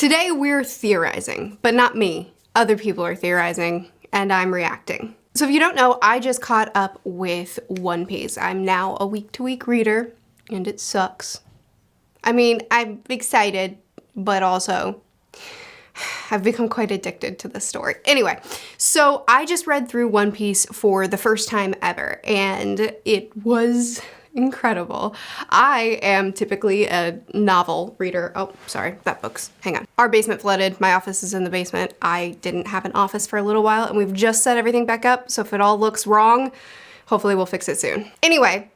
Today we're theorizing, but not me. Other people are theorizing, and I'm reacting. So if you don't know, I just caught up with One Piece. I'm now a week-to-week reader, and it sucks. I mean, I'm excited, but also I've become quite addicted to this story. Anyway, so I just read through One Piece for the first time ever, and it was incredible. I am typically a novel reader. Oh, sorry, that book's, hang on. Our basement flooded, my office is in the basement. I didn't have an office for a little while, and we've just set everything back up, so if it all looks wrong, hopefully we'll fix it soon. Anyway,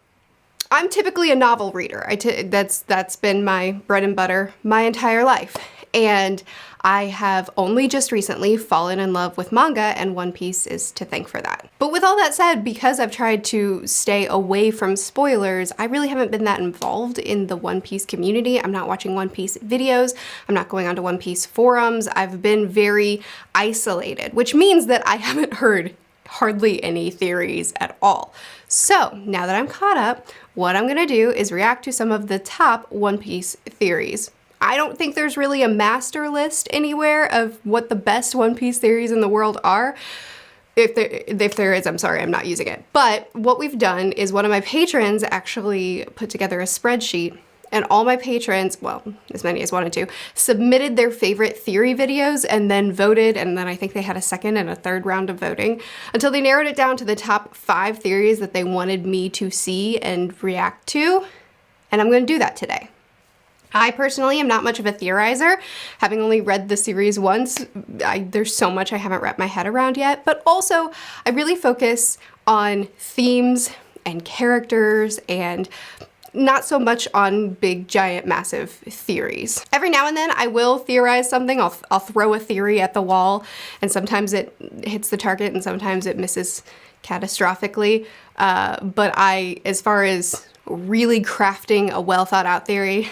I'm typically a novel reader. That's been my bread and butter my entire life. And I have only just recently fallen in love with manga, and One Piece is to thank for that. But with all that said, because I've tried to stay away from spoilers, I really haven't been that involved in the One Piece community. I'm not watching One Piece videos. I'm not going onto One Piece forums. I've been very isolated, which means that I haven't heard hardly any theories at all. So now that I'm caught up, what I'm gonna do is react to some of the top One Piece theories. I don't think there's really a master list anywhere of what the best One Piece theories in the world are. If there is, I'm sorry, I'm not using it. But what we've done is one of my patrons actually put together a spreadsheet, and all my patrons, well, as many as wanted to, submitted their favorite theory videos and then voted, and then I think they had a second and a third round of voting until they narrowed it down to the top 5 theories that they wanted me to see and react to, and I'm gonna do that today. I personally am not much of a theorizer, having only read the series once. There's so much I haven't wrapped my head around yet, but also I really focus on themes and characters and not so much on big, giant, massive theories. Every now and then I will theorize something. I'll throw a theory at the wall, and sometimes it hits the target and sometimes it misses catastrophically. But as far as really crafting a well thought out theory,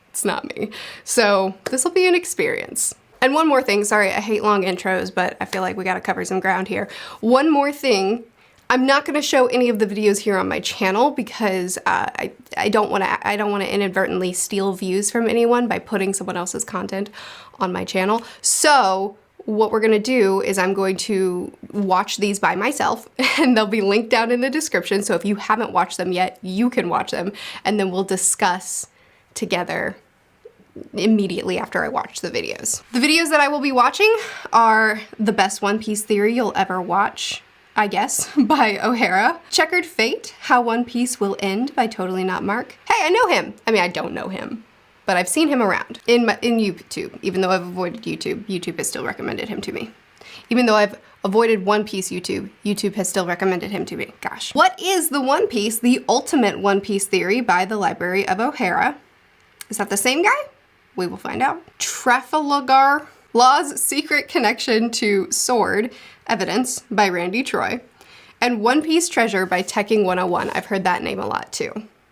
it's not me. So this will be an experience. And one more thing, sorry, I hate long intros, but I feel like we gotta cover some ground here. One more thing, I'm not gonna show any of the videos here on my channel because I don't wanna inadvertently steal views from anyone by putting someone else's content on my channel. So what we're gonna do is I'm going to watch these by myself, and they'll be linked down in the description. So if you haven't watched them yet, you can watch them, and then we'll discuss together immediately after I watch the videos. The videos that I will be watching are The Best One Piece Theory You'll Ever Watch, I guess, by O'Hara. Checkered Fate, How One Piece Will End by Totally Not Mark. Hey, I know him. I mean, I don't know him, but I've seen him around in YouTube. Even though I've avoided YouTube, YouTube has still recommended him to me. Even though I've avoided One Piece YouTube, YouTube has still recommended him to me. Gosh. What is the One Piece, the ultimate One Piece theory by the Library of O'Hara? Is that the same guy? We will find out. Trafalgar Law's Secret Connection to Sword Evidence by Randy Troy. And One Piece Treasure by Teching 101. I've heard that name a lot too,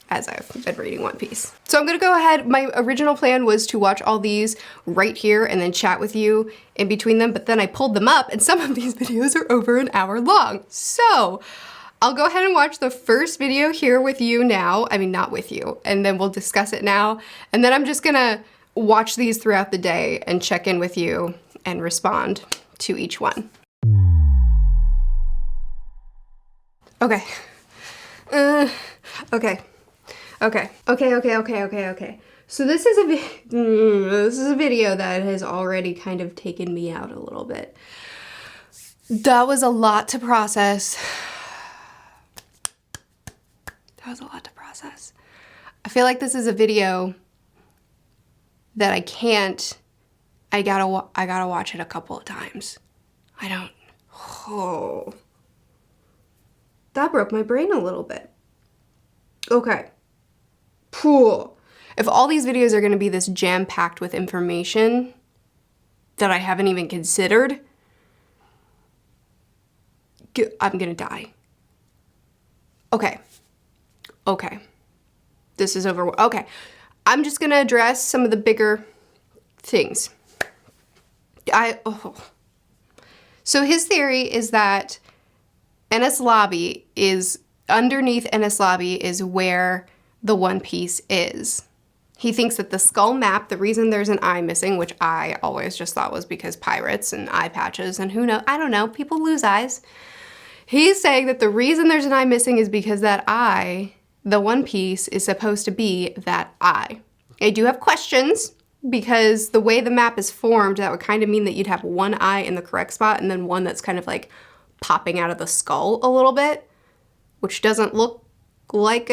as I've been reading One Piece. So I'm gonna go ahead. My original plan was to watch all these right here and then chat with you in between them, but then I pulled them up and some of these videos are over an hour long. So I'll go ahead and watch the first video here with you now. I mean, not with you, and then we'll discuss it now. And then I'm just gonna watch these throughout the day and check in with you and respond to each one. Okay. Okay. So this is a video that has already kind of taken me out a little bit. That was a lot to process. I feel like this is a video that I gotta watch it a couple of times. That broke my brain a little bit. Okay. Cool. If all these videos are gonna be this jam-packed with information that I haven't even considered, I'm gonna die. Okay. This is over. Okay. I'm just gonna address some of the bigger things. So his theory is that Enies Lobby is, underneath Enies Lobby is where the One Piece is. He thinks that the skull map, the reason there's an eye missing, which I always just thought was because pirates and eye patches and who knows, I don't know, people lose eyes. He's saying that the reason there's an eye missing is because that eye, the one piece, is supposed to be that eye. I do have questions because the way the map is formed, that would kind of mean that you'd have one eye in the correct spot and then one that's kind of like popping out of the skull a little bit, which doesn't look like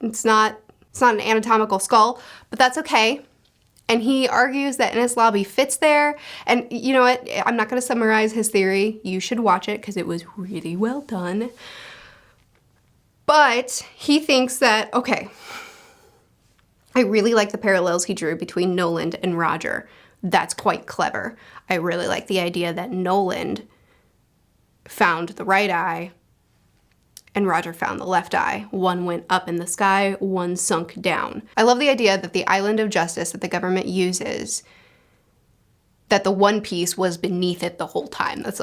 it's not an anatomical skull, but that's okay. And he argues that Enies Lobby fits there. And you know what? I'm not going to summarize his theory. You should watch it because it was really well done. But he thinks that, okay, I really like the parallels he drew between Noland and Roger. That's quite clever. I really like the idea that Noland found the right eye and Roger found the left eye. One went up in the sky, one sunk down. I love the idea that the island of justice that the government uses, that the one piece was beneath it the whole time. That's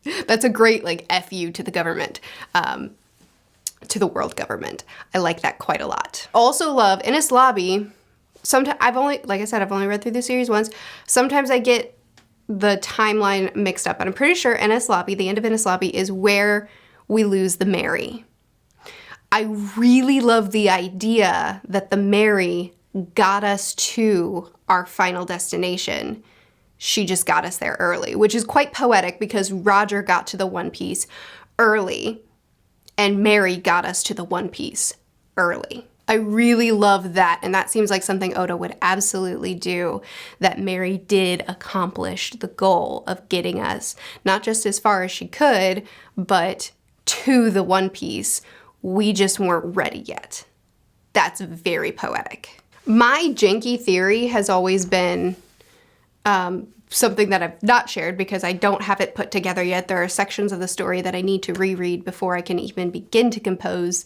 a great like FU to the government, to the world government. I like that quite a lot. Also love Enies Lobby. Sometimes like I said, I've only read through the series once. Sometimes I get the timeline mixed up, but I'm pretty sure Enies Lobby, the end of Enies Lobby, is where we lose the Mary. I really love the idea that the Mary got us to our final destination. She just got us there early, which is quite poetic because Roger got to the One Piece early and Mary got us to the One Piece early. I really love that, and that seems like something Oda would absolutely do, that Mary did accomplish the goal of getting us not just as far as she could, but to the One Piece. We just weren't ready yet. That's very poetic. My janky theory has always been something that I've not shared because I don't have it put together yet. There are sections of the story that I need to reread before I can even begin to compose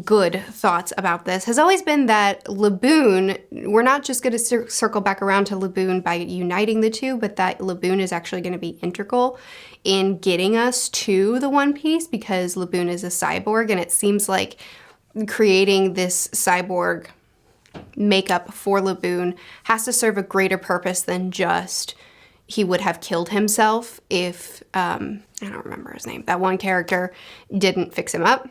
good thoughts about this, has always been that Laboon, we're not just going to circle back around to Laboon by uniting the two, but that Laboon is actually going to be integral in getting us to the One Piece because Laboon is a cyborg, and it seems like creating this cyborg makeup for Laboon has to serve a greater purpose than just he would have killed himself if, I don't remember his name, that one character didn't fix him up.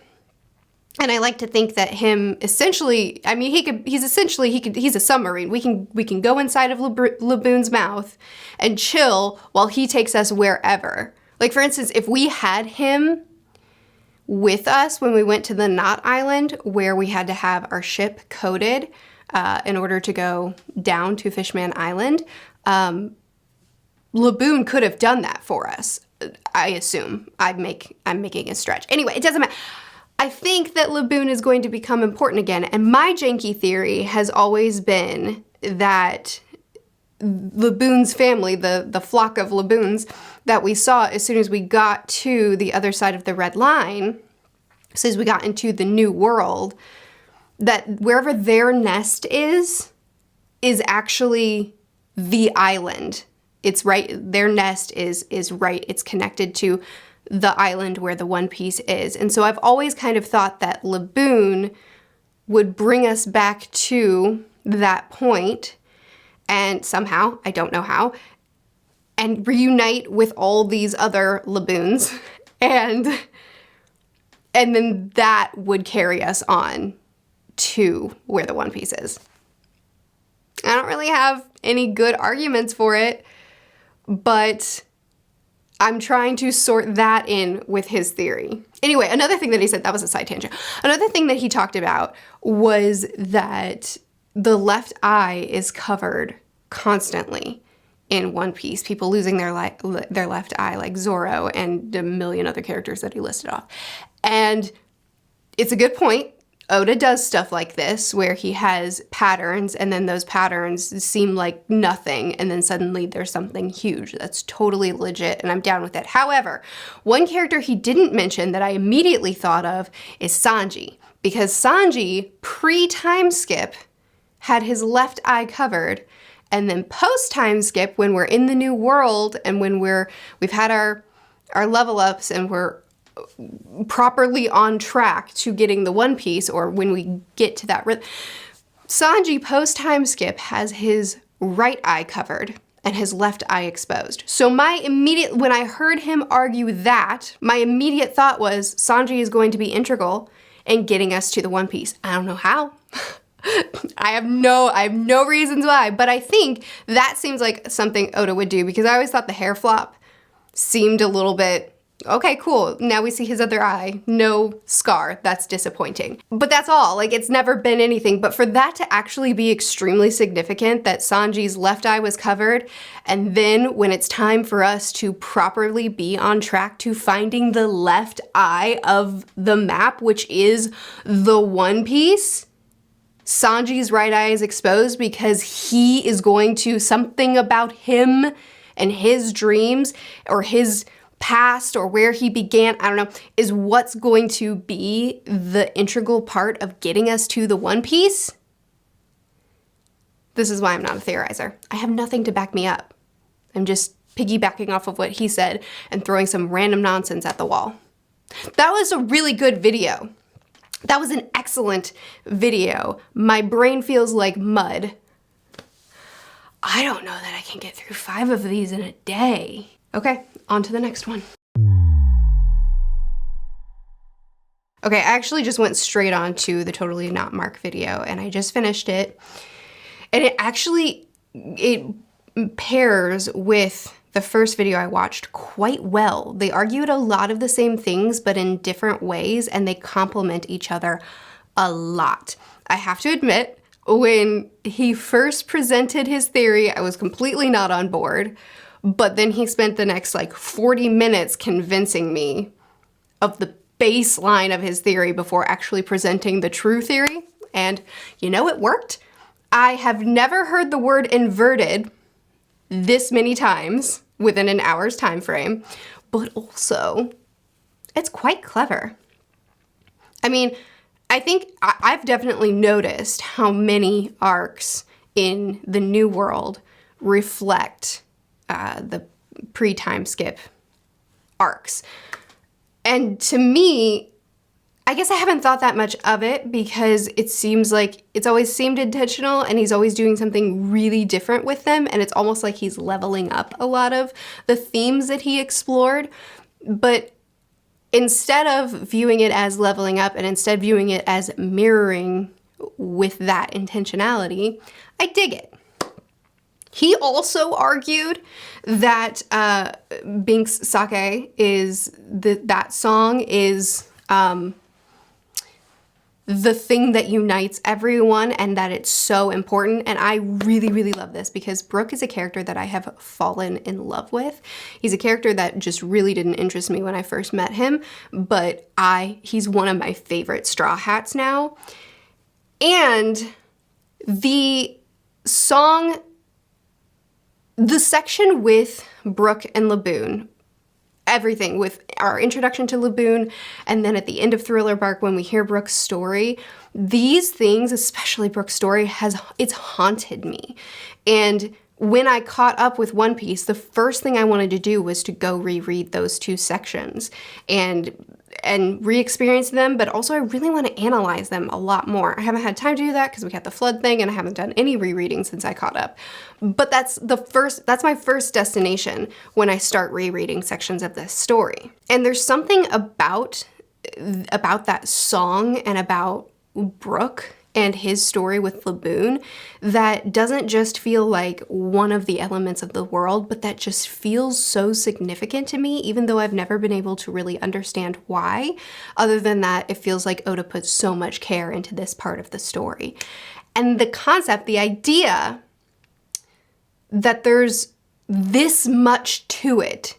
And I like to think that him essentially, I mean, he's a submarine. We can go inside of Laboon's mouth and chill while he takes us wherever. Like for instance, if we had him with us when we went to the Knot Island where we had to have our ship coded in order to go down to Fishman Island, Laboon could have done that for us. I assume. I'm making a stretch. Anyway, it doesn't matter. I think that Laboon is going to become important again, and my janky theory has always been that Laboon's family, the flock of Laboons that we saw as soon as we got to the other side of the red line, as we got into the new world, that wherever their nest is actually the island. It's right, their nest is right, it's connected to the island where the One Piece is. And so I've always kind of thought that Laboon would bring us back to that point and somehow, I don't know how, and reunite with all these other Laboons and then that would carry us on to where the One Piece is. I don't really have any good arguments for it, but I'm trying to sort that in with his theory. Anyway, another thing that he said, that was a side tangent. Another thing that he talked about was that the left eye is covered constantly in One Piece. People losing their left eye, like Zoro and a million other characters that he listed off. And it's a good point. Oda does stuff like this where he has patterns and then those patterns seem like nothing and then suddenly there's something huge. That's totally legit and I'm down with it. However, one character he didn't mention that I immediately thought of is Sanji, because Sanji pre-time skip had his left eye covered, and then post-time skip when we're in the new world and when we've had our level ups and we're properly on track to getting the One Piece, or when we get to that Sanji post-time skip has his right eye covered and his left eye exposed. So when I heard him argue that, my immediate thought was Sanji is going to be integral in getting us to the One Piece. I don't know how. I have no reasons why, but I think that seems like something Oda would do, because I always thought the hair flop seemed a little bit, okay, cool. Now we see his other eye. No scar. That's disappointing. But that's all. Like, it's never been anything. But for that to actually be extremely significant, that Sanji's left eye was covered, and then when it's time for us to properly be on track to finding the left eye of the map, which is the One Piece, Sanji's right eye is exposed because he is going to, something about him and his dreams or his past or where he began, I don't know, is what's going to be the integral part of getting us to the One Piece. This is why I'm not a theorizer. I have nothing to back me up. I'm just piggybacking off of what he said and throwing some random nonsense at the wall. That was a really good video. That was an excellent video. My brain feels like mud. I don't know that I can get through 5 of these in a day. Okay, on to the next one. Okay, I actually just went straight on to the Totally Not Mark video, and I just finished it. And it pairs with the first video I watched quite well. They argued a lot of the same things, but in different ways, and they complement each other a lot. I have to admit, when he first presented his theory, I was completely not on board, but then he spent the next like 40 minutes convincing me of the baseline of his theory before actually presenting the true theory, and you know, it worked. I have never heard the word inverted this many times within an hour's time frame, but also it's quite clever. I mean, I think I've definitely noticed how many arcs in the New World reflect the pre-time skip arcs. And to me, I guess I haven't thought that much of it because it seems like it's always seemed intentional and he's always doing something really different with them, and it's almost like he's leveling up a lot of the themes that he explored. But instead of viewing it as leveling up and instead viewing it as mirroring with that intentionality, I dig it. He also argued that Binks Sake is, that song is the thing that unites everyone and that it's so important. And I really, really love this because Brooke is a character that I have fallen in love with. He's a character that just really didn't interest me when I first met him, but he's one of my favorite Straw Hats now. And the song, the section with Brooke and Laboon, everything with our introduction to Laboon, and then at the end of Thriller Bark when we hear Brooke's story, these things, especially Brooke's story, it's haunted me. And when I caught up with One Piece, the first thing I wanted to do was to go reread those 2 sections and re-experience them, but also I really want to analyze them a lot more. I haven't had time to do that because we had the flood thing and I haven't done any rereading since I caught up. But that's my first destination when I start rereading sections of this story. And there's something about that song and about Brooke and his story with Laboon that doesn't just feel like one of the elements of the world, but that just feels so significant to me, even though I've never been able to really understand why. Other than that, it feels like Oda put so much care into this part of the story. And the concept, the idea that there's this much to it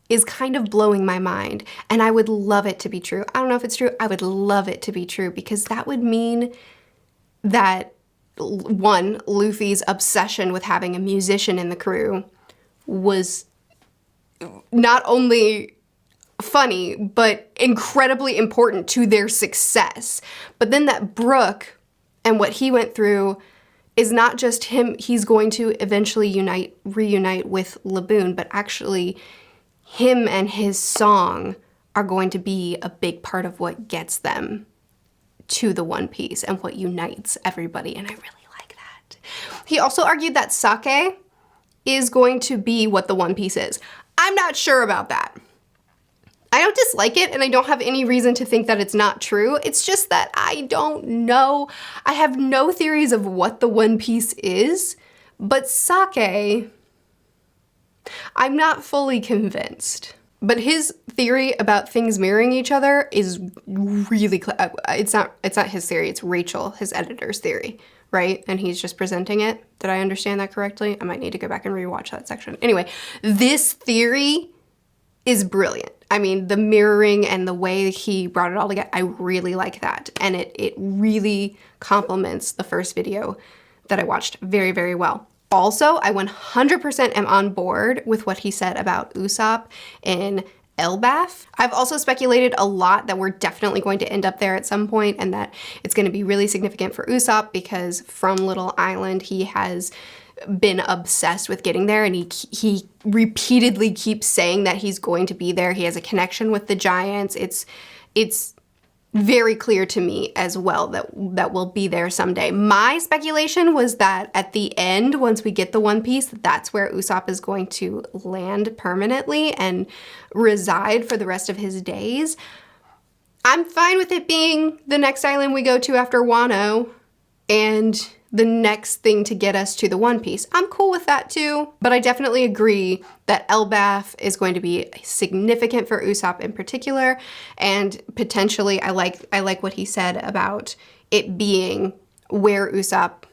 is kind of blowing my mind, and I would love it to be true. I don't know if it's true. I would love it to be true because that would mean that, one, Luffy's obsession with having a musician in the crew was not only funny, but incredibly important to their success. But then that Brooke and what he went through is not just him, he's going to eventually reunite with Laboon, but actually him and his song are going to be a big part of what gets them to the One Piece and what unites everybody, and I really like that. He also argued that sake is going to be what the One Piece is. I'm not sure about that. I don't dislike it, and I don't have any reason to think that it's not true. It's just that I don't know. I have no theories of what the One Piece is, but sake, I'm not fully convinced. But his theory about things mirroring each other is really, it's not his theory, it's Rachel, his editor's theory, right? And he's just presenting it. Did I understand that correctly? I might need to go back and rewatch that section. Anyway, this theory is brilliant. I mean, the mirroring and the way he brought it all together, I really like that. And it really complements the first video that I watched very, very well. Also, I 100% am on board with what he said about Usopp in Elbaf. I've also speculated a lot that we're definitely going to end up there at some point and that it's going to be really significant for Usopp because from Little Island, he has been obsessed with getting there, and he repeatedly keeps saying that he's going to be there. He has a connection with the giants. It's very clear to me as well that we'll be there someday. My speculation was that at the end, once we get the One Piece, that's where Usopp is going to land permanently and reside for the rest of his days. I'm fine with it being the next island we go to after Wano and the next thing to get us to the One Piece. I'm cool with that too, but I definitely agree that Elbaf is going to be significant for Usopp in particular, and potentially I like what he said about it being where Usopp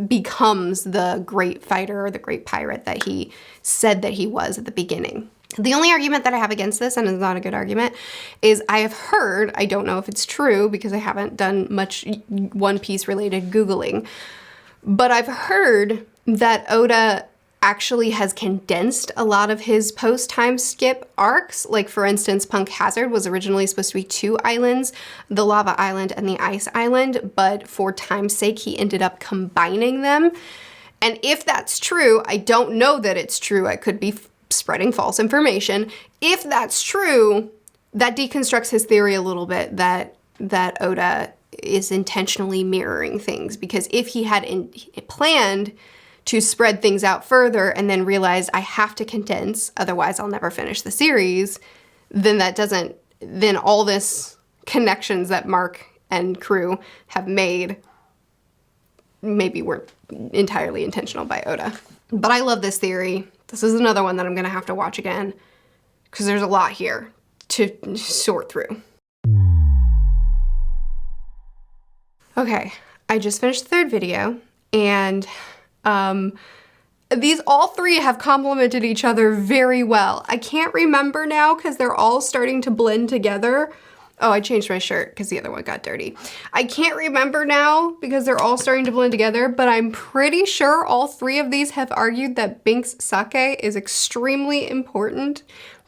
becomes the great fighter or the great pirate that he said that he was at the beginning. The only argument that I have against this, and it's not a good argument, is I have heard, I don't know if it's true because I haven't done much One Piece related Googling, but I've heard that Oda actually has condensed a lot of his post-time skip arcs. Like for instance, Punk Hazard was originally supposed to be 2 islands, the Lava Island and the Ice Island, but for time's sake, he ended up combining them. And if that's true, I don't know that it's true. I could be spreading false information. If that's true, that deconstructs his theory a little bit that Oda is intentionally mirroring things, because if he had planned to spread things out further and then realized I have to condense, otherwise I'll never finish the series, then then all this connections that Mark and crew have made maybe weren't entirely intentional by Oda. But I love this theory. This is another one that I'm gonna have to watch again because there's a lot here to sort through. Okay, I just finished the 3rd video, and these all 3 have complemented each other very well. I can't remember now because they're all starting to blend together. Oh, I changed my shirt because the other one got dirty. I can't remember now because they're all starting to blend together, but I'm pretty sure all 3 of these have argued that Binks' sake is extremely important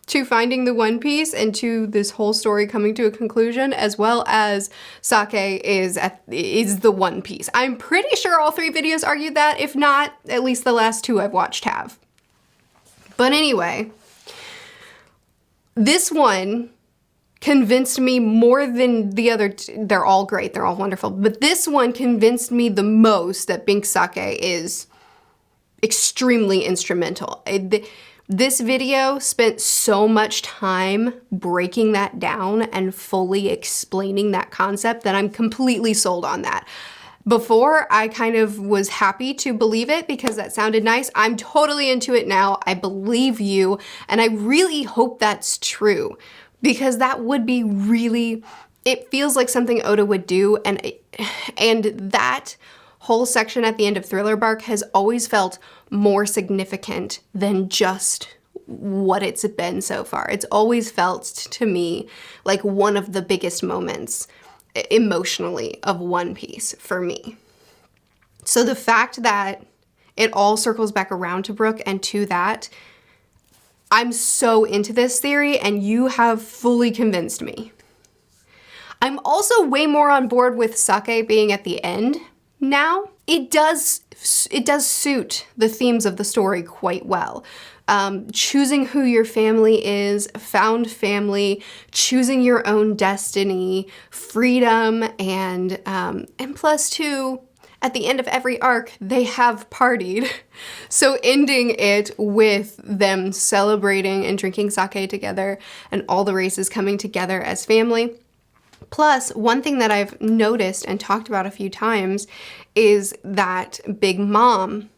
to finding the One Piece and to this whole story coming to a conclusion, as well as sake is the One Piece. I'm pretty sure all 3 videos argued that. If not, at least the last 2 I've watched have. But anyway, this one convinced me more than the other they're all great, they're all wonderful, but this one convinced me the most that Binks' sake is extremely instrumental. This video spent so much time breaking that down and fully explaining that concept that I'm completely sold on that. Before, I kind of was happy to believe it because that sounded nice. I'm totally into it now. I believe you, and I really hope that's true, because that would be really, it feels like something Oda would do, and that whole section at the end of Thriller Bark has always felt more significant than just what it's been so far. It's always felt to me like one of the biggest moments emotionally of One Piece for me. So the fact that it all circles back around to Brooke and to that, I'm so into this theory, and you have fully convinced me. I'm also way more on board with sake being at the end now. it does suit the themes of the story quite well. Choosing who your family is, found family, choosing your own destiny, freedom, and plus two, at the end of every arc, they have partied. So ending it with them celebrating and drinking sake together and all the races coming together as family. Plus, one thing that I've noticed and talked about a few times is that Big Mom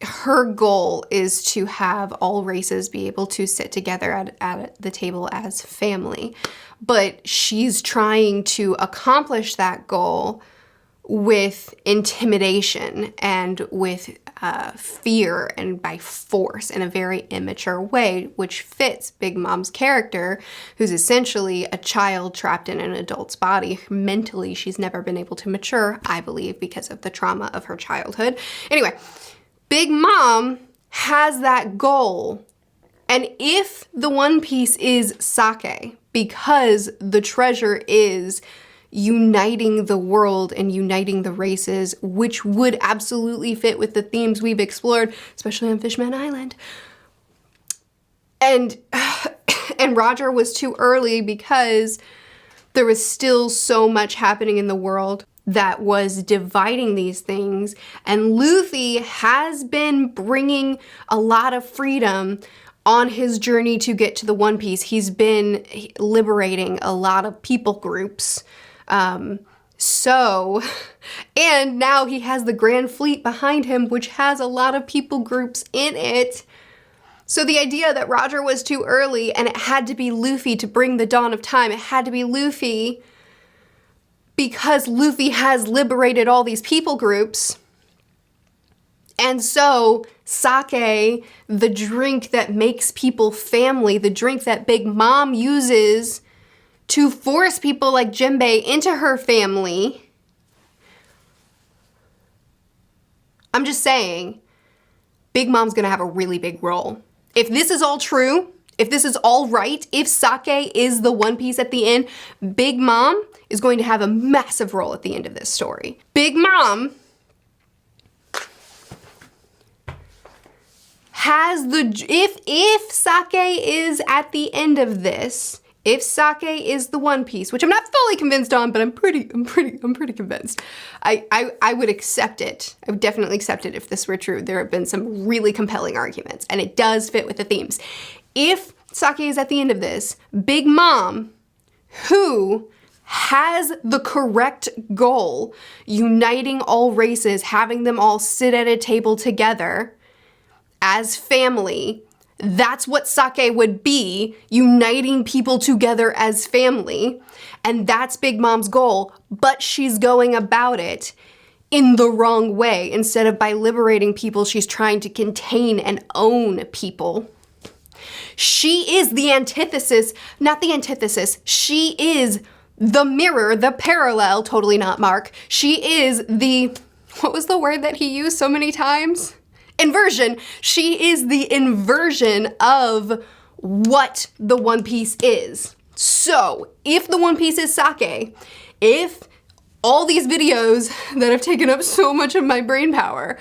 her goal is to have all races be able to sit together at the table as family. But she's trying to accomplish that goal with intimidation and with fear and by force in a very immature way, which fits Big Mom's character, who's essentially a child trapped in an adult's body. Mentally, she's never been able to mature, I believe, because of the trauma of her childhood. Anyway, Big Mom has that goal. And if the One Piece is sake, because the treasure is uniting the world and uniting the races, which would absolutely fit with the themes we've explored, especially on Fishman Island. And Roger was too early because there was still so much happening in the world that was dividing these things. And Luffy has been bringing a lot of freedom on his journey to get to the One Piece. He's been liberating a lot of people groups. And now he has the Grand Fleet behind him, which has a lot of people groups in it. So the idea that Roger was too early and it had to be Luffy to bring the dawn of time, it had to be Luffy because Luffy has liberated all these people groups. And so sake, the drink that makes people family, the drink that Big Mom uses to force people like Jinbei into her family. I'm just saying, Big Mom's gonna have a really big role. If this is all true, if this is all right, if sake is the One Piece at the end, Big Mom is going to have a massive role at the end of this story. Big Mom has if sake is at the end of this, if sake is the One Piece, which I'm not fully convinced on, but I'm pretty convinced. I would accept it. I would definitely accept it if this were true. There have been some really compelling arguments, and it does fit with the themes. If sake is at the end of this, Big Mom, who has the correct goal, uniting all races, having them all sit at a table together as family, that's what sake would be, uniting people together as family. And that's Big Mom's goal, but she's going about it in the wrong way. Instead of by liberating people, she's trying to contain and own people. She is the antithesis, not the antithesis. She is the mirror, the parallel, totally not Mark. She is the, what was the word that he used so many times? Inversion. She is the inversion of what the One Piece is. So if the One Piece is sake, if all these videos that have taken up so much of my brain power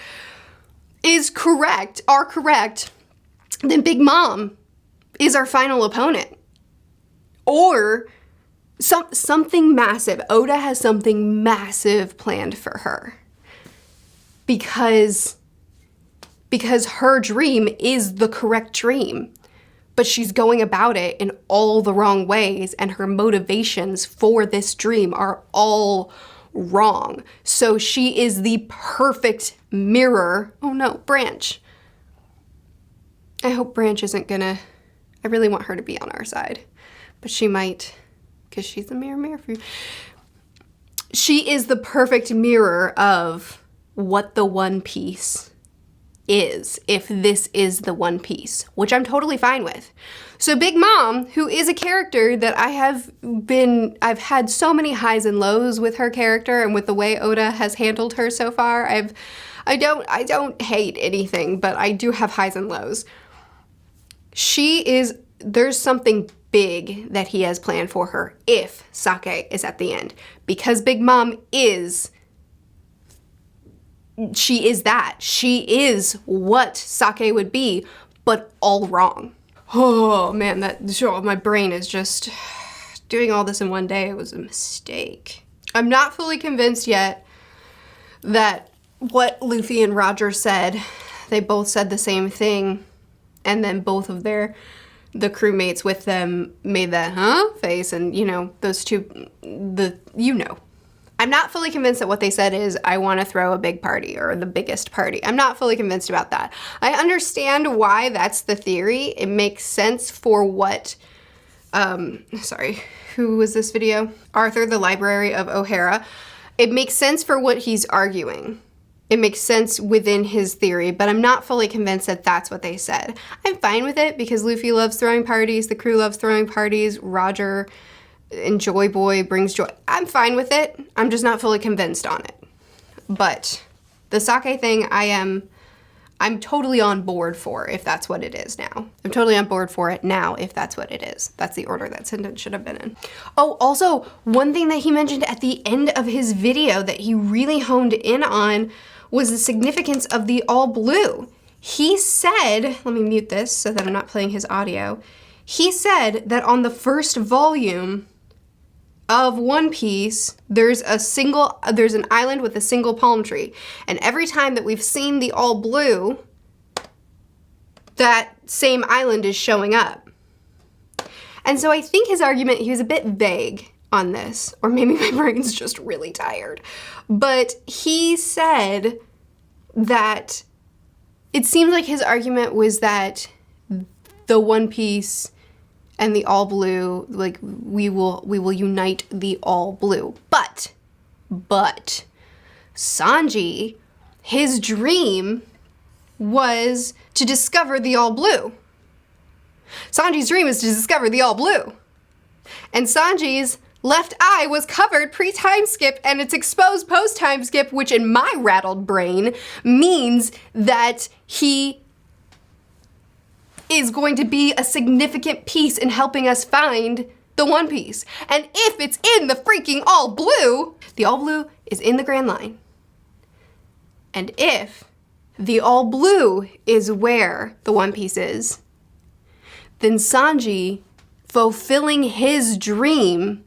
are correct, then Big Mom is our final opponent. Or something massive. Oda has something massive planned for her. Because her dream is the correct dream, but she's going about it in all the wrong ways, and her motivations for this dream are all wrong. So she is the perfect mirror. Oh no, Branch. I hope Branch isn't gonna, I really want her to be on our side, but she might, because she's a mirror for you. She is the perfect mirror of what the One Piece is, if this is the One Piece, which I'm totally fine with. So Big Mom, who is a character that I've had so many highs and lows with her character and with the way Oda has handled her so far. I don't hate anything, but I do have highs and lows. There's something big that he has planned for her if sake is at the end, because Big Mom is she is that. She is what Sake would be, but all wrong. Oh man, my brain is just doing all this in one day. It was a mistake. I'm not fully convinced yet that what Luffy and Roger said, they both said the same thing, and then both of the crewmates with them made that face, and those two, I'm not fully convinced that what they said is, I want to throw a big party, or the biggest party. I'm not fully convinced about that. I understand why that's the theory. It makes sense for what, sorry, who was this video? Arthur, the Library of O'Hara. It makes sense for what he's arguing. It makes sense within his theory, but I'm not fully convinced that that's what they said. I'm fine with it because Luffy loves throwing parties, the crew loves throwing parties, Roger and Joy Boy brings joy. I'm fine with it. I'm just not fully convinced on it. But the sake thing, I'm totally on board for if that's what it is now. I'm totally on board for it now if that's what it is. That's the order that sentence should have been in. Oh, also, one thing that he mentioned at the end of his video that he really honed in on was the significance of the all blue. He said, let me mute this so that I'm not playing his audio. He said that on the first volume of One Piece, there's an island with a single palm tree. And every time that we've seen the all blue, that same island is showing up. And so I think his argument, he was a bit vague on this, or maybe my brain's just really tired. But he said that it seems like his argument was that the One Piece and the all blue, like we will unite the all blue. But Sanji, his dream was to discover the all blue. Sanji's dream is to discover the all blue. And Sanji's left eye was covered pre-time skip and it's exposed post-time skip, which in my rattled brain means that he is going to be a significant piece in helping us find the One Piece. And if it's in the freaking all blue, the all blue is in the Grand Line. And if the all blue is where the One Piece is, then Sanji fulfilling his dream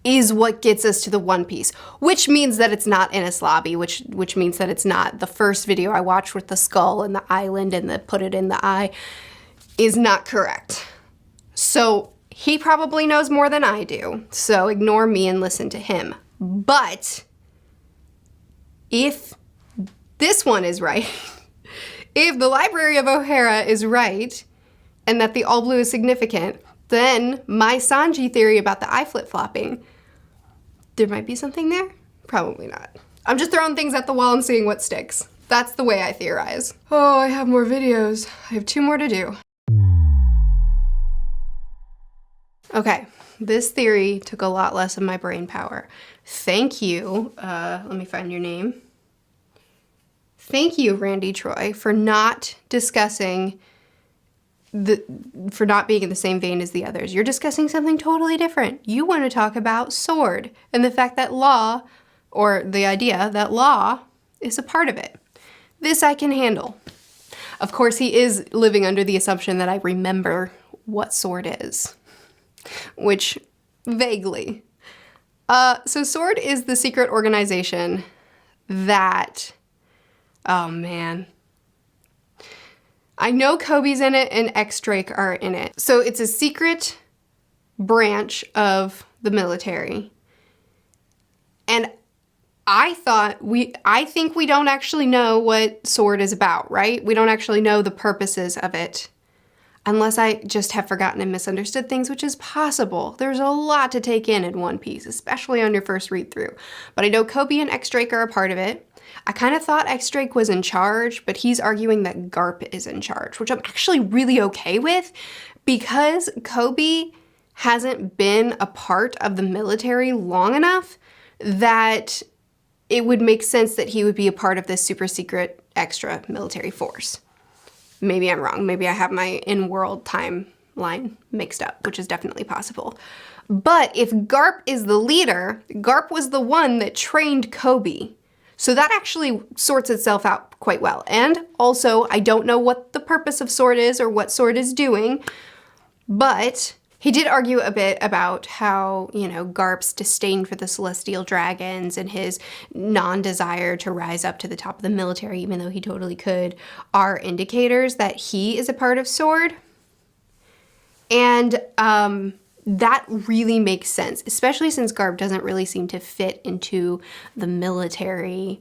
is what gets us to the One Piece, which means that it's not Enies Lobby, which means that it's not the first video I watched with the skull and the island and the put it in the eye is not correct. So he probably knows more than I do, so ignore me and listen to him. But if this one is right, if the Library of O'Hara is right, and that the all blue is significant, then my Sanji theory about the eye flip-flopping, there might be something there? Probably not. I'm just throwing things at the wall and seeing what sticks. That's the way I theorize. Oh, I have more videos. I have 2 more to do. Okay, this theory took a lot less of my brain power. Thank you, let me find your name. Thank you, Randy Troy, for not discussing for not being in the same vein as the others. You're discussing something totally different. You want to talk about sword and the fact that law, or the idea that law is a part of it. This I can handle. Of course, he is living under the assumption that I remember what sword is, which vaguely. So sword is the secret organization that, oh man, I know Kobe's in it and X-Drake are in it. So it's a secret branch of the military. And I think we don't actually know what sword is about, right? We don't actually know the purposes of it. Unless I just have forgotten and misunderstood things, which is possible. There's a lot to take in One Piece, especially on your first read through. But I know Kobe and X-Drake are a part of it. I kind of thought X-Drake was in charge, but he's arguing that Garp is in charge, which I'm actually really okay with because Kobe hasn't been a part of the military long enough that it would make sense that he would be a part of this super secret extra military force. Maybe I'm wrong. Maybe I have my in-world timeline mixed up, which is definitely possible. But if Garp is the leader, Garp was the one that trained Kobe. So that actually sorts itself out quite well. And also, I don't know what the purpose of Sword is or what Sword is doing, but he did argue a bit about how, you know, Garp's disdain for the celestial dragons and his non-desire to rise up to the top of the military, even though he totally could, are indicators that he is a part of Sword. And that really makes sense, especially since Garp doesn't really seem to fit into the military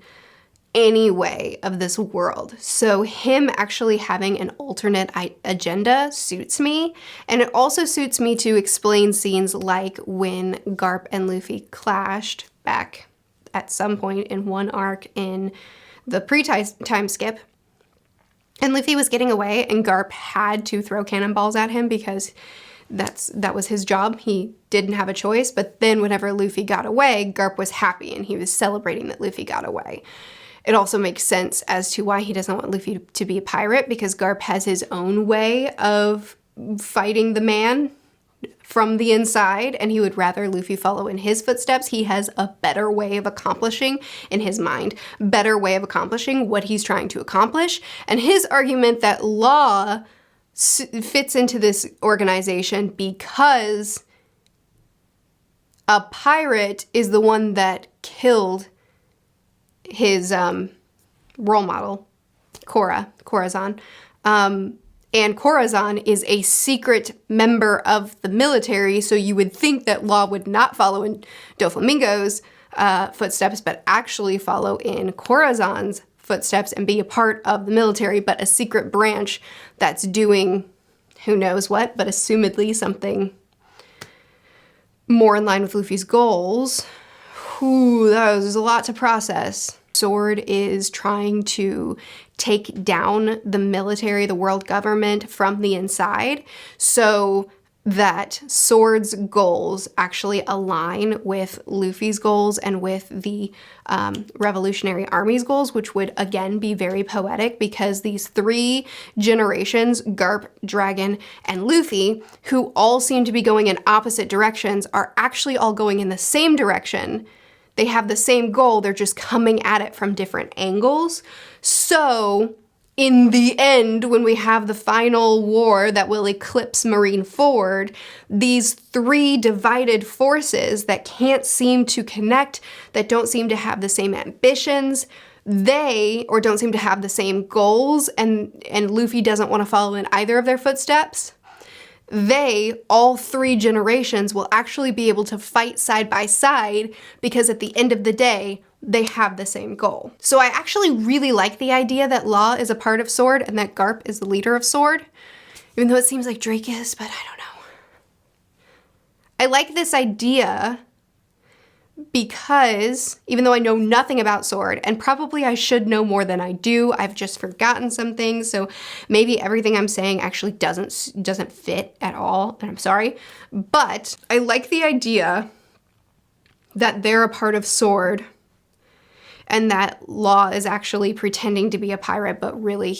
anyway of this world. So him actually having an alternate agenda suits me. And it also suits me to explain scenes like when Garp and Luffy clashed back at some point in one arc in the pre-time skip. And Luffy was getting away and Garp had to throw cannonballs at him because that was his job. He didn't have a choice. But then whenever Luffy got away, Garp was happy and he was celebrating that Luffy got away. It also makes sense as to why he doesn't want Luffy to be a pirate, because Garp has his own way of fighting the man from the inside, and he would rather Luffy follow in his footsteps. He has a better way of accomplishing, in his mind, better way of accomplishing what he's trying to accomplish. And his argument that Law fits into this organization because a pirate is the one that killed his role model, Corazon. And Corazon is a secret member of the military, so you would think that Law would not follow in Doflamingo's footsteps, but actually follow in Corazon's footsteps and be a part of the military, but a secret branch that's doing who knows what, but assumedly something more in line with Luffy's goals. Ooh, that was a lot to process. Sword is trying to take down the military, the world government from the inside, so that Sword's goals actually align with Luffy's goals and with the Revolutionary Army's goals, which would again be very poetic because these three generations, Garp, Dragon, and Luffy, who all seem to be going in opposite directions, are actually all going in the same direction. They have the same goal, they're just coming at it from different angles. So in the end, when we have the final war that will eclipse Marineford, these three divided forces that can't seem to connect, that don't seem to have the same ambitions, or don't seem to have the same goals, and Luffy doesn't want to follow in either of their footsteps, all three generations will actually be able to fight side by side because at the end of the day, they have the same goal. So I actually really like the idea that Law is a part of Sword and that Garp is the leader of Sword, even though it seems like Drake is, but I don't know. I like this idea because even though I know nothing about Sword, and probably I should know more than I do, I've just forgotten some things, so maybe everything I'm saying actually doesn't fit at all, and I'm sorry, but I like the idea that they're a part of Sword and that Law is actually pretending to be a pirate, but really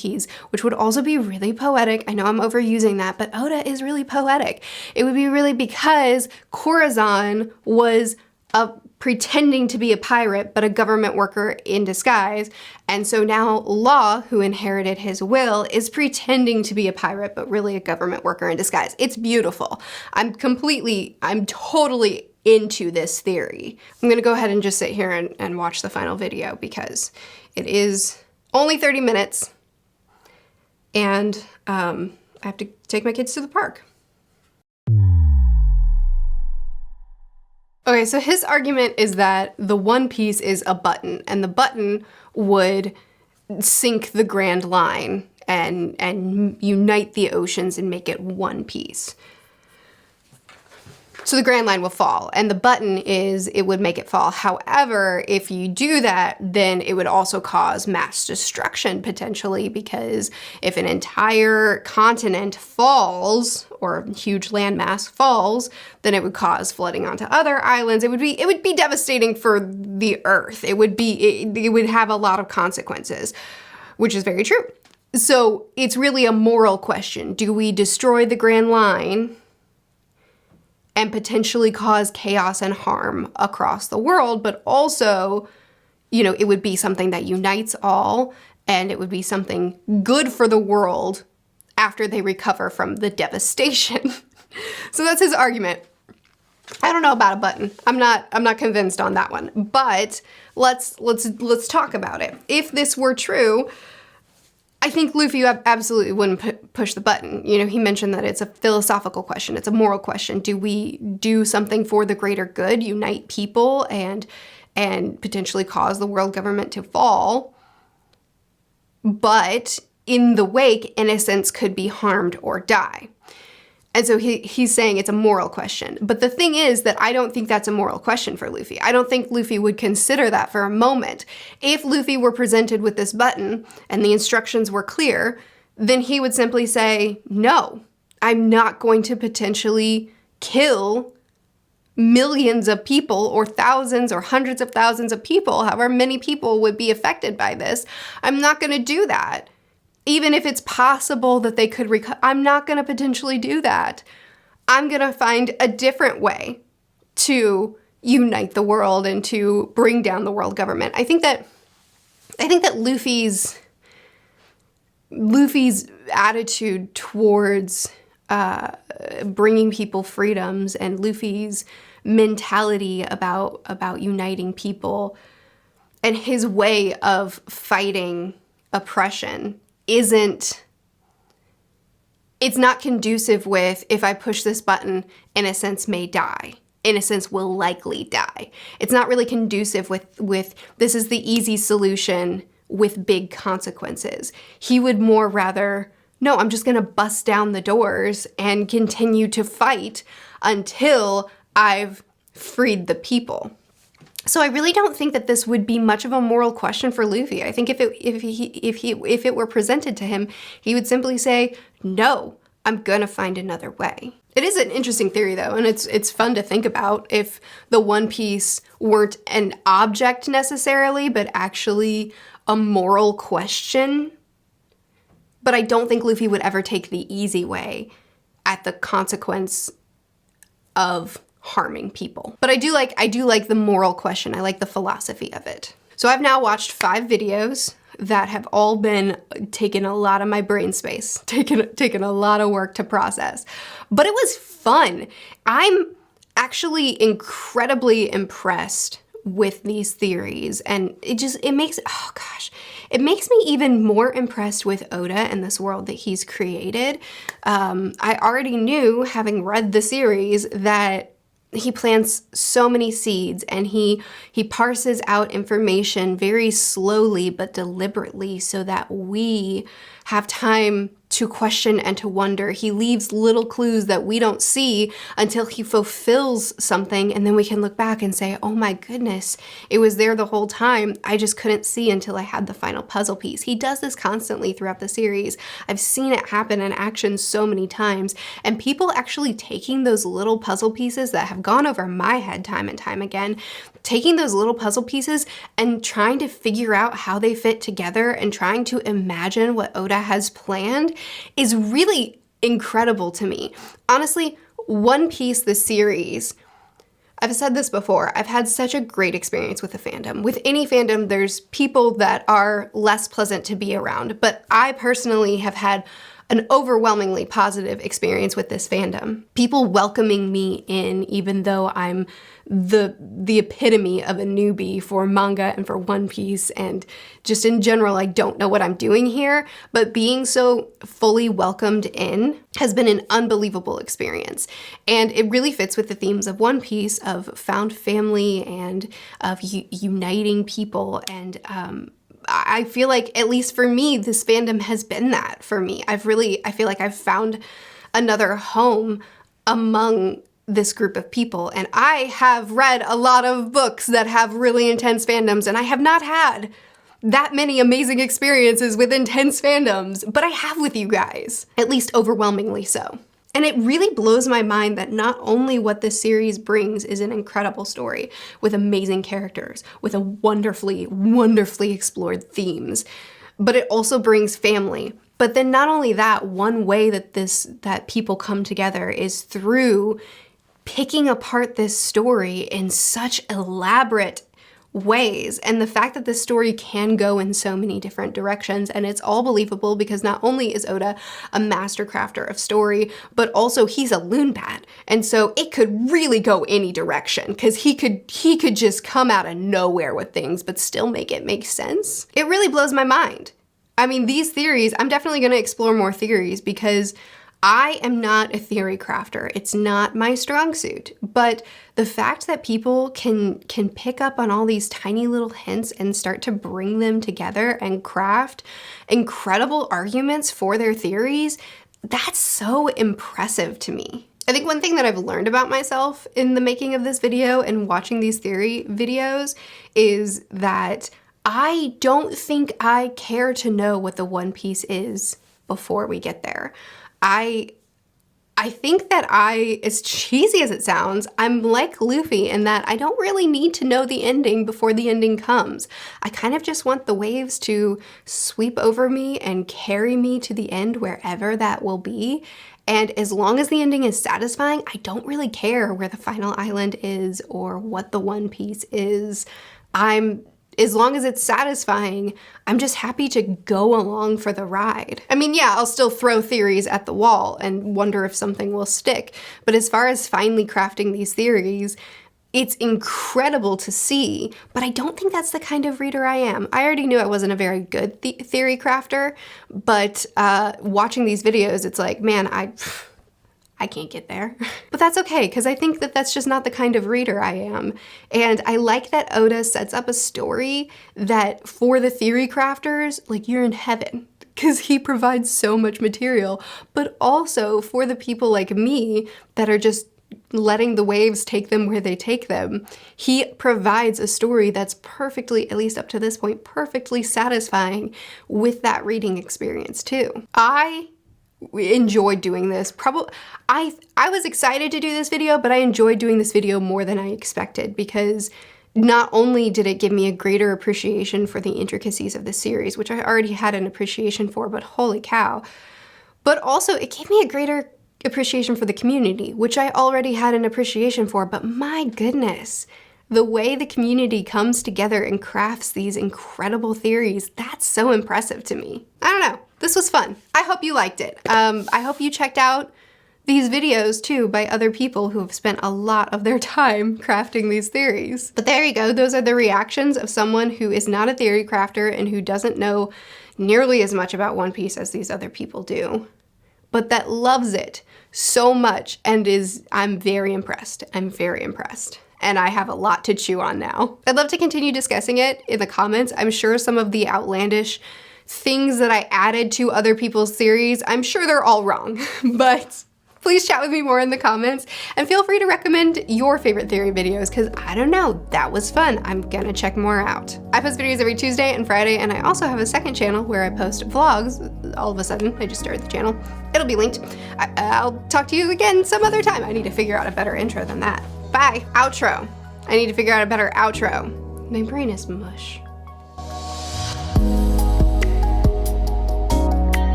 which would also be really poetic. I know I'm overusing that, but Oda is really poetic. It would be really because Corazon was pretending to be a pirate, but a government worker in disguise. And so now Law, who inherited his will, is pretending to be a pirate, but really a government worker in disguise. It's beautiful. I'm totally into this theory. I'm gonna go ahead and just sit here and watch the final video because it is only 30 minutes and I have to take my kids to the park. Okay, so his argument is that the One Piece is a button, and the button would sink the Grand Line and unite the oceans and make it one piece. So the Grand Line will fall, and the button it would make it fall. However, if you do that, then it would also cause mass destruction potentially, because if an entire continent falls, or a huge landmass falls, then it would cause flooding onto other islands. It would be devastating for the Earth. It would have a lot of consequences, which is very true. So it's really a moral question. Do we destroy the Grand Line and potentially cause chaos and harm across the world, but also you know, it would be something that unites all, and it would be something good for the world after they recover from the devastation. So that's his argument. I don't know about a button. I'm not convinced on that one. But let's talk about it. If this were true, I think Luffy absolutely wouldn't push the button. You know, he mentioned that it's a philosophical question. It's a moral question. Do we do something for the greater good, unite people, and potentially cause the world government to fall? But in the wake, innocents could be harmed or die. And so he's saying it's a moral question. But the thing is that I don't think that's a moral question for Luffy. I don't think Luffy would consider that for a moment. If Luffy were presented with this button and the instructions were clear, then he would simply say, no, I'm not going to potentially kill millions of people or thousands or hundreds of thousands of people, however many people would be affected by this. I'm not going to do that. Even if it's possible that they could recover, I'm not going to potentially do that. I'm going to find a different way to unite the world and to bring down the world government. I think that Luffy's attitude towards bringing people freedoms and Luffy's mentality about uniting people and his way of fighting oppression it's not conducive with, if I push this button, innocents may die. Innocents will likely die. It's not really conducive with this is the easy solution with big consequences. He would more rather, no, I'm just gonna bust down the doors and continue to fight until I've freed the people. So I really don't think that this would be much of a moral question for Luffy. I think if it were presented to him, he would simply say, no, I'm gonna find another way. It is an interesting theory though, and it's fun to think about if the One Piece weren't an object necessarily, but actually a moral question. But I don't think Luffy would ever take the easy way at the consequence of harming people. But I do like the moral question. I like the philosophy of it. So I've now watched 5 videos that have all been taking a lot of my brain space, taken a lot of work to process. But it was fun. I'm actually incredibly impressed with these theories, and it makes me even more impressed with Oda and this world that he's created. I already knew, having read the series, that he plants so many seeds and he parses out information very slowly but deliberately so that we have time to question and to wonder. He leaves little clues that we don't see until he fulfills something, and then we can look back and say, oh my goodness, it was there the whole time. I just couldn't see until I had the final puzzle piece. He does this constantly throughout the series. I've seen it happen in action so many times, and people actually taking those little puzzle pieces that have gone over my head time and time again, taking those little puzzle pieces and trying to figure out how they fit together and trying to imagine what Oda has planned is really incredible to me. Honestly, One Piece, the series, I've said this before, I've had such a great experience with the fandom. With any fandom, there's people that are less pleasant to be around, but I personally have had an overwhelmingly positive experience with this fandom. People welcoming me in, even though I'm the epitome of a newbie for manga and for One Piece, and just in general, I don't know what I'm doing here, but being so fully welcomed in has been an unbelievable experience. And it really fits with the themes of One Piece, of found family and of uniting people. And I feel like, at least for me, this fandom has been that for me. I feel like I've found another home among this group of people. And I have read a lot of books that have really intense fandoms, and I have not had that many amazing experiences with intense fandoms, but I have with you guys, at least overwhelmingly so. And it really blows my mind that not only what this series brings is an incredible story with amazing characters, with a wonderfully, wonderfully explored themes, but it also brings family. But then not only that, one way that people come together is through picking apart this story in such elaborate ways. And the fact that this story can go in so many different directions, and it's all believable because not only is Oda a master crafter of story, but also he's a loon bat. And so it could really go any direction because he could just come out of nowhere with things but still make it make sense. It really blows my mind. I mean, these theories, I'm definitely going to explore more theories because I am not a theory crafter. It's not my strong suit. But the fact that people can pick up on all these tiny little hints and start to bring them together and craft incredible arguments for their theories, that's so impressive to me. I think one thing that I've learned about myself in the making of this video and watching these theory videos is that I don't think I care to know what the One Piece is before we get there. I think that as cheesy as it sounds, I'm like Luffy in that I don't really need to know the ending before the ending comes. I kind of just want the waves to sweep over me and carry me to the end wherever that will be. And as long as the ending is satisfying, I don't really care where the final island is or what the One Piece is. As long as it's satisfying, I'm just happy to go along for the ride. I mean, yeah, I'll still throw theories at the wall and wonder if something will stick. But as far as finally crafting these theories, it's incredible to see, but I don't think that's the kind of reader I am. I already knew I wasn't a very good theory crafter, but watching these videos, it's like, man, I can't get there. But that's okay, because I think that that's just not the kind of reader I am. And I like that Oda sets up a story that for the theory crafters, like, you're in heaven, because he provides so much material, but also for the people like me that are just letting the waves take them where they take them, he provides a story that's perfectly, at least up to this point, perfectly satisfying with that reading experience too. I enjoyed doing this. I was excited to do this video, but I enjoyed doing this video more than I expected because not only did it give me a greater appreciation for the intricacies of the series, which I already had an appreciation for, but holy cow, but also it gave me a greater appreciation for the community, which I already had an appreciation for, but my goodness, the way the community comes together and crafts these incredible theories, that's so impressive to me. I don't know. This was fun. I hope you liked it. I hope you checked out these videos too by other people who have spent a lot of their time crafting these theories. But there you go. Those are the reactions of someone who is not a theory crafter and who doesn't know nearly as much about One Piece as these other people do, but that loves it so much and I'm very impressed. I'm very impressed. And I have a lot to chew on now. I'd love to continue discussing it in the comments. I'm sure some of the outlandish things that I added to other people's theories, I'm sure they're all wrong, but please chat with me more in the comments and feel free to recommend your favorite theory videos because I don't know, that was fun. I'm gonna check more out. I post videos every Tuesday and Friday, and I also have a second channel where I post vlogs. All of a sudden, I just started the channel. It'll be linked. I'll talk to you again some other time. I need to figure out a better intro than that. Bye. Outro. I need to figure out a better outro. My brain is mush.